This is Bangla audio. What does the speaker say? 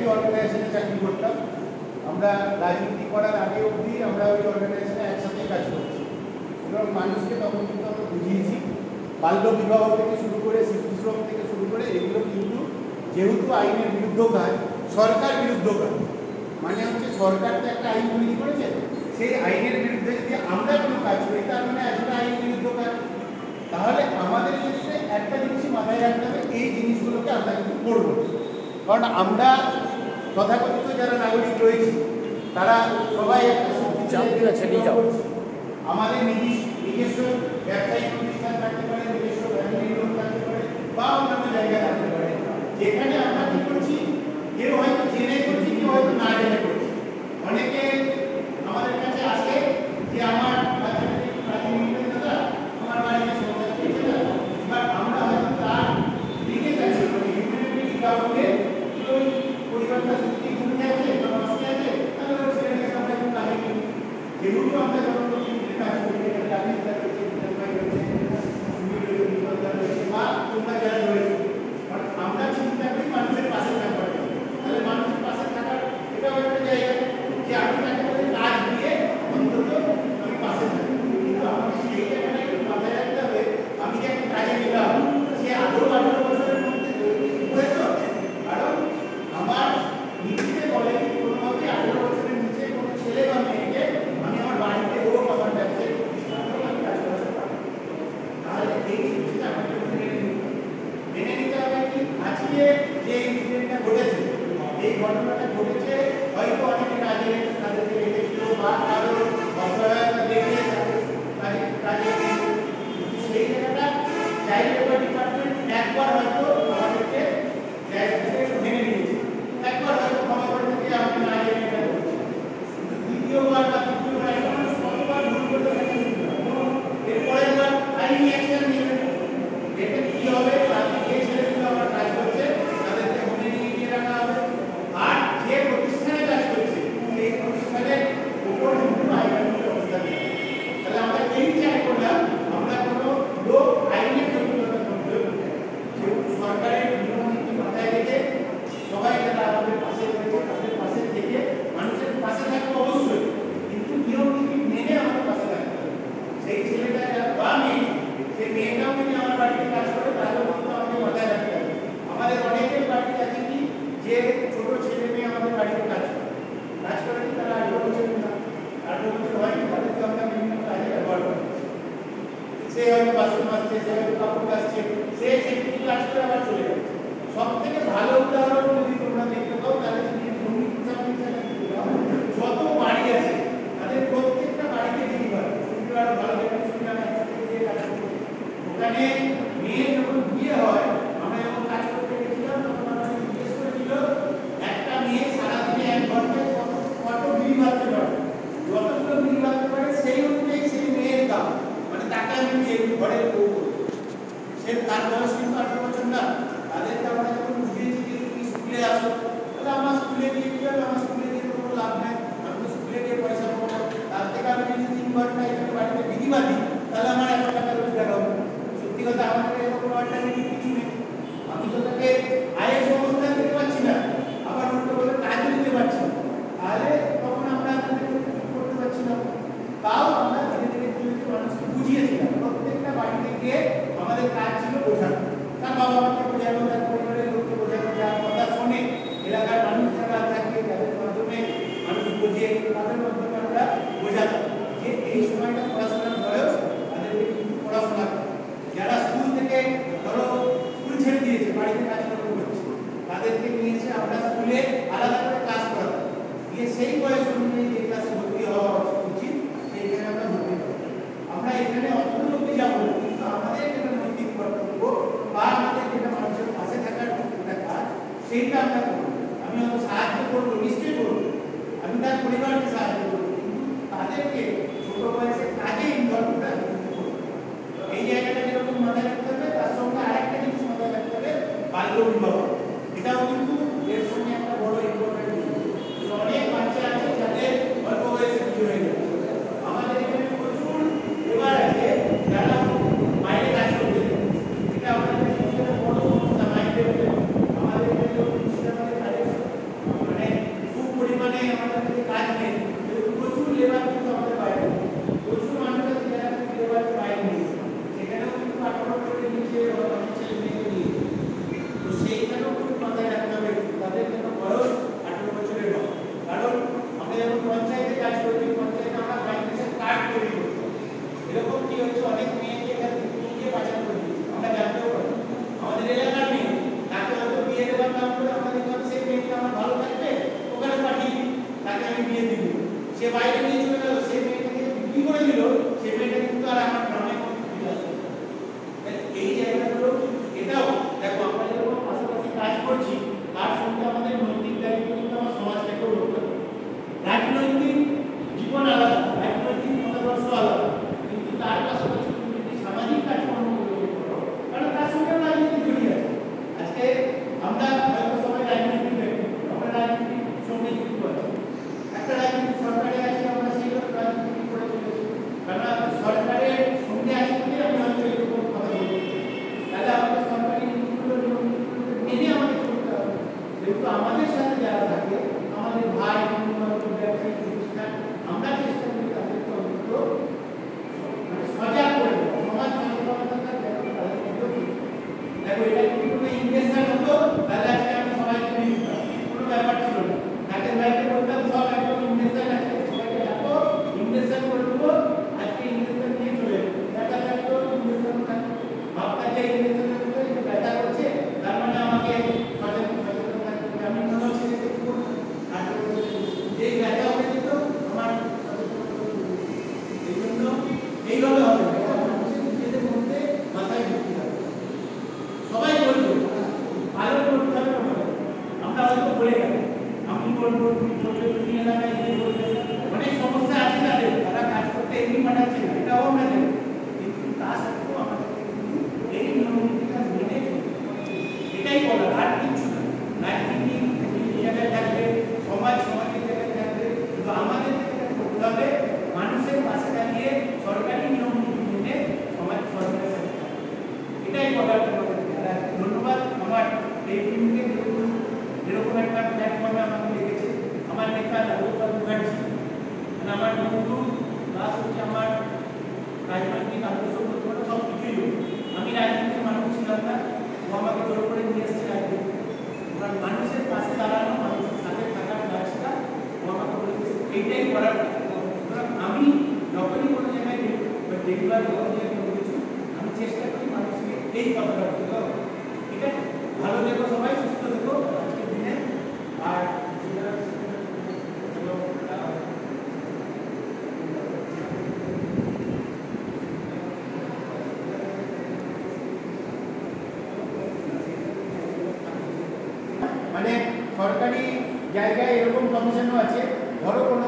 একই অর্গানাইজেশনে চাকরি করতাম। আমরা রাজনীতি করার আগে অবধি আমরা ওই অর্গানাইজেশনে একসাথেই কাজ করছি এবং মানুষকে তখন কিন্তু আমরা বুঝিয়েছি বাল্য বিবাহ থেকে শুরু করে শিশুশ্রম থেকে শুরু করে এগুলো কিন্তু যেহেতু আইনের বিরুদ্ধ কাজ, সরকার বিরুদ্ধ কাজ, মানে হচ্ছে সরকার তো একটা আইন তৈরি করেছে, সেই আইনের বিরুদ্ধে যদি আমরা কোনো কাজ করি তার মানে একটা আইন বিরুদ্ধ কাজ। তাহলে আমাদের ক্ষেত্রে একটা জিনিসই মাথায় রাখতে হবে, এই জিনিসগুলোকে আমরা কিন্তু করব, কারণ আমরা তথাকথিত যারা নাগরিক রয়েছি তারা সবাই একটা আমাদের নিজস্ব ব্যবসায়িক প্রতিষ্ঠান থাকতে পারে, নিজস্ব ফ্যামিলি লোক থাকতে পারে বা অন্যান্য জায়গায় থাকতে পারে, যেখানে আমরা কি করছি, কেউ হয়তো জেনে করছি, কেউ হয়তো না জেনে করছি। অনেকে আমাদের কাছে আসে যে আমার দাদা আমার বাড়িতে সমস্যা হয়েছে না, এবার আমরা হয়তো তার দিকে যাচ্ছি ওই পরিবারটা সত্যি ঘুরে আছে বা নষ্ট আছে, তাহলে ওর ছেলেকে আমরা একটু কাজে করি। যেগুলো আমরা যখন কাজ করি বা তোমরা যারা রয়েছে আমরা চিন্তা করি মানুষের পাশে থাকবার, তাহলে মানুষের পাশে থাকার এটাও একটা জায়গা যে আমি তাকে কাজ দিয়ে অন্তত আমি পাশে থাকি। কিন্তু আমাকে সেই জায়গাটা একটু মাথায় রাখতে হবে, আমি যে একটা কাজে গেলাম সে আদৌ 18 বছরের মধ্যে হয়তো, কারণ আমার নিচে বলে কোনোভাবে 18 বছরের নিচে কোনো ছেলে বা মেয়েকে আমি আমার বাড়িতে হোক আমার ব্যবসায়িক প্রতিষ্ঠানেও আমি কাজ করাতে পারি। তাহলে এই জিনিসটা আমাকে মেনে নিতে হবে কি আজকে যে ইনসিডেন্টটা ঘটেছে, এই ঘটনাটা ঘটেছে হয়তো অনেকে কাজে তাদেরকে রেখেছিল বা কারো অসহায়তা দেখে কাজে সেই জায়গাটা চাইল্ড লেবার ডিপার্টমেন্ট একবার হয়তো আমাদেরকে মেনে নিয়েছে, একবার হয়তো ক্ষমা করে থেকে আমি না জেনে এটা করছি, দ্বিতীয়বার বা তৃতীয়বার মানুষ কতবার ভুল করতে থাকে, এরপরের বার আইনি অ্যাকশন নেবে। এটা কি হবে, তাদের যে ছেলেগুলো আমার কাজ করছে তাদেরকে মনে নিয়ে রাখা হবে, আর যে প্রতিষ্ঠানে কাজ করছে সেই প্রতিষ্ঠানের উপর কিন্তু আইনি ব্যবস্থা নেবে। তাহলে আমরা এই চাই করলাম আমরা কোনো লোক আইনের জটিলতা করতে যেহেতু সরকারের নিয়মনীতি মাথায় রেখে সবাই যারা আমাদের পাশে রয়েছে তাদের পাশে থেকে মানুষের পাশে থাকতে অবশ্যই, কিন্তু নিয়মনীতি মেনে আমাদের পাশে থাকতে হবে। সেই ছেলেটা বা মেয়ে, সেই মেয়েটাও যদি আমার বাড়িতে কাজ করে তাহলে কিন্তু আমাকে মাথায় রাখতে হবে। আমাদের অনেকের বাড়িতে আছে কি যে ছোট ছেলে মেয়ে আমাদের বাড়িতে কাজ করে তারা 18 বছর না 18 বছর হয়নি, তাদেরকে আমরা বিভিন্ন কাজে ব্যবহার করি। সে হয়তো বাসন মাজছে, সে হয়তো কাপড় কাচছে, সে সেটি কাজ করে আবার চলে যাচ্ছে। সব থেকে ভালো উদাহরণ যদি তোমরা দেখতে পাও তাহলে যত বাড়ি আছে তাদের প্রত্যেকটা বাড়িতে দিদি বাড়ি আরো ভালো ওখানে মেয়ে যখন বিয়ে হয়, আমরা যখন কাজ করতে গেছিলাম তখন আমাদের জিজ্ঞেস করেছিল একটা মেয়ে সারাদিনে 1 ঘন্টায় কত বিড়ি বাঁধতে পারে, যতগুলো বিড়ি বাঁধতে পারে সেই অনুযায়ী সেই মেয়ের দাম, মানে টাকা মিলিয়ে ঘরের বউ, সে তার বয়স কিন্তু 18 বছর না। তাদেরকে আমরা যখন বুঝিয়েছি যে তুমি স্কুলে আসো, তাহলে আমার স্কুলে গিয়ে কি হবে, আমার স্কুলে গিয়ে কোনো লাভ নেই, আমি স্কুলে গিয়ে পয়সা পাবো, তার থেকে আমি যদি 3 ঘন্টা এখানে বাড়িতে বিড়ি বাঁধি তাহলে আমার 1 টাকা রোজগার হবে। সত্যি কথা আমাদের এরকম অল্টারনেটিভ কিছু নেই, আমি তো তাকে আয়ের সংস্থান দিতে পারছি না, আবার উল্টো বলে কাজও দিতে পারছি না, তাহলে তখন আমরা করতে পারছি না। তাও আমরা ধীরে ধীরে মানুষকে বুঝিয়েছিলাম, প্রত্যেকটা বাড়িতে গিয়ে আমাদের কাজ ছিল বোঝানো, তার বাবা মাকে বোঝানো, তার পরিবারের লোককে বোঝানো, যার কথা শোনে এলাকার মানুষ যারা থাকে তাদের মাধ্যমে মানুষ বোঝে, তাদের মাধ্যমে আমরা বোঝাতাম যে এই সময়টা পড়াশোনার বয়স, তাদেরকে কিন্তু পড়াশোনা যারা স্কুল থেকে ধরো স্কুল ছেড়ে দিয়েছে বাড়িতে কাজকর্ম করছে তাদেরকে নিয়ে এসে আমরা স্কুলে আলাদা করে ক্লাস করাতাম, দিয়ে সেই বয়স অনুযায়ী যে ক্লাসে ভর্তি হওয়া উচিত সেইখানে আমরা ভর্তি করতাম। আমরা এখানে অতগুলো অব্দি যাবো, কিন্তু আমাদের যেটা নৈতিক কর্তব্য বা আমাদের যেটা মানুষের পাশে থাকার একটা কাজ সেইটা আমরা করবো। আমি হয়তো সাহায্য করবো, নিশ্চয়ই করবো, আমি তার পরিবারকে সাহায্য করবো, কিন্তু তাদেরকে ছোট বয়সে কাজে ইনভলভ করা এই জায়গাটা যেরকম মাথায় রাখতে হবে, তার সঙ্গে আরেকটা জিনিস মাথায় রাখতে হবে, বাল্য বিবাহ। এটাও কিন্তু এর সঙ্গে একটা বড় ইম্পর্টেন্ট জিনিস। অনেক বাচ্চা আছে যাদের অল্প বয়সে বিয়ে হয়ে যাচ্ছে, আমাদের এখানে প্রচুর এবার আছে যারা বাইরে কাজ করতে যায়, এটা আমাদের বড় সমস্যা। বাইরে আমাদের এখানে বাইরে নিয়ে চলে গেল, সে মেয়েটাকে বিক্রি করে দিল, সে মেয়েটা কিন্তু আর আমার গ্রামে ফিরে আসবে না। এই জায়গাগুলো এটাও দেখো, আমরা যখন পাশাপাশি কাজ করছি তার সঙ্গে আমাদের নৈতিক দায়িত্ব কিন্তু আমার সমাজটাকেও রক্ষা করতে হবে। রাজনৈতিক জীবন আলাদা, রাজনৈতিক মতাদর্শ আলাদা, কিন্তু তার পাশাপাশি তুমি যদি সামাজিক কাজকর্মগুলো করো, কারণ তার সঙ্গে রাজনীতি জড়িয়ে আছে। আজকে আমরা হয়তো সবাই রাজনৈতিক ব্যক্তি, আমরা রাজনীতির সঙ্গে যুক্ত আছি, একটা রাজনীতি সরকারে আছে, আমরা সেই রাজনীতি করে চলেছি, কারণ সরকারের সঙ্গে আছি বলে আমি হয়তো এরকম কথা বলছি। তাহলে আমাদের সরকারি নীতিগুলো মেনে আমাদের চলতে হবে। যেহেতু আমাদের সাথে যারা থাকে, আমাদের ভাই বন্ধু বান্ধব ব্যবসায়ী প্রতিষ্ঠান, আমরা চেষ্টা করি তাদেরকে অন্তত মানে সজাগ করে দেবো, সমাজ সচেতনতা তাদের মধ্যে। দেখো, এটা যদি কোনো ইনভেস্টার হতো তাহলে আজকে আমি সবাইকে নিয়ে নিতাম, কোনো ব্যাপার ছিল না। তাদের ভাইকে বলতাম সব একদম ইনভেস্টার আছে, সবাইকে এত ইনভেস্টার করে দেবো, আজকে ইনভেস্টার নিয়ে চলে যাবো। দেখা থাকতো ইনভেস্টার থাকতো, ভাবতা যে ইনভেস্টার ব্যথা করছে, তার মানে আমাকে সচেতন থাকতে হবে। আমি মনে হচ্ছে যে এই ব্যথা হয়ে যেত আমার এই জন্য এইভাবে হবে না, মানুষের নিজেদের মধ্যে মাথায় ঢুকতে হবে। সবাই বলবো ভালো করতে হবে, আমরা হয়তো বলে গেল আমি বলবো, তুমি বলবে, তুমি এলাকায় গিয়ে বলবে, অনেক সমস্যা আছে তাদের, তারা কাজ করতে এমনি পাঠাচ্ছে না, এটাও আমরা জানি। কিন্তু তা সত্ত্বেও আমাদেরকে কিন্তু এই নিয়মনীতিটা মেনে চলতে হবে। এটাই বলার, আর কিছু না। রাজনীতি জায়গায় থাকবে, সমাজ সমাজের জায়গায় থাকবে, কিন্তু আমাদের করতে হবে মানুষের পাশে দাঁড়িয়ে সরকারি নিয়মনীতি মেনে সমাজ সরকারের সাথে থাকবে। এটাই বলার তোমাদের। ধন্যবাদ আমার এই টিমকে, যেরকম একটা প্ল্যাটফর্মে আমাকে রেখেছে আমার নেতা রাঘব মুখার্জি, আমার বন্ধু প্লাস হচ্ছে আমার রাজনৈতিক আদর্শ সব কিছুই। আমি রাজনীতির মানুষ ছিলাম না, ও আমাকে জোর করে নিয়ে এসেছে রাজনীতি। মানুষের পাশে দাঁড়ানো, মানুষের সাথে থাকার কাজটা ও আমাকে বলেছে, এইটাই করার। আমি যখনই কোনো জায়গায় রেগুলার কিছু আমি চেষ্টা করি মানুষকে এই কথাটা বলতে হবে। ঠিক আছে, ভালো থেকো সবাই, সুস্থ থেকো আজকের দিনে। আর মানে সরকারি জায়গায় এরকম কমিশনও আছে, ধরো কোনো